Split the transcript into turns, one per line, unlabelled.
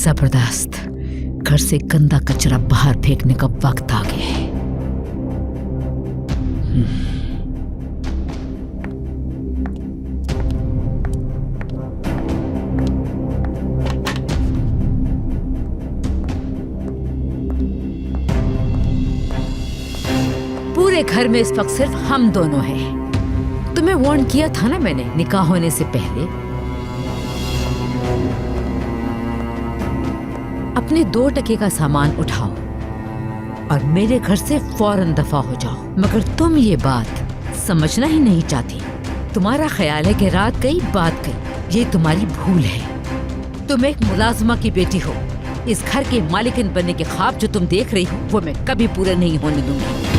जबरदस्त। घर से गंदा कचरा बाहर फेंकने का वक्त आ गया है। पूरे घर में इस वक्त सिर्फ हम दोनों हैं। तुम्हें वार्न किया था ना मैंने निकाह होने से पहले। अपने 2 टके का सामान उठाओ और मेरे घर से फौरन दफा हो जाओ। मगर तुम ये बात समझना ही नहीं चाहती। तुम्हारा ख्याल है कि रात गई बात गई। ये तुम्हारी भूल है। तुम एक मुलाजमा की बेटी हो। इस घर के मालिकिन बनने के ख्वाब जो तुम देख रही हो वो मैं कभी पूरे नहीं होने दूंगी।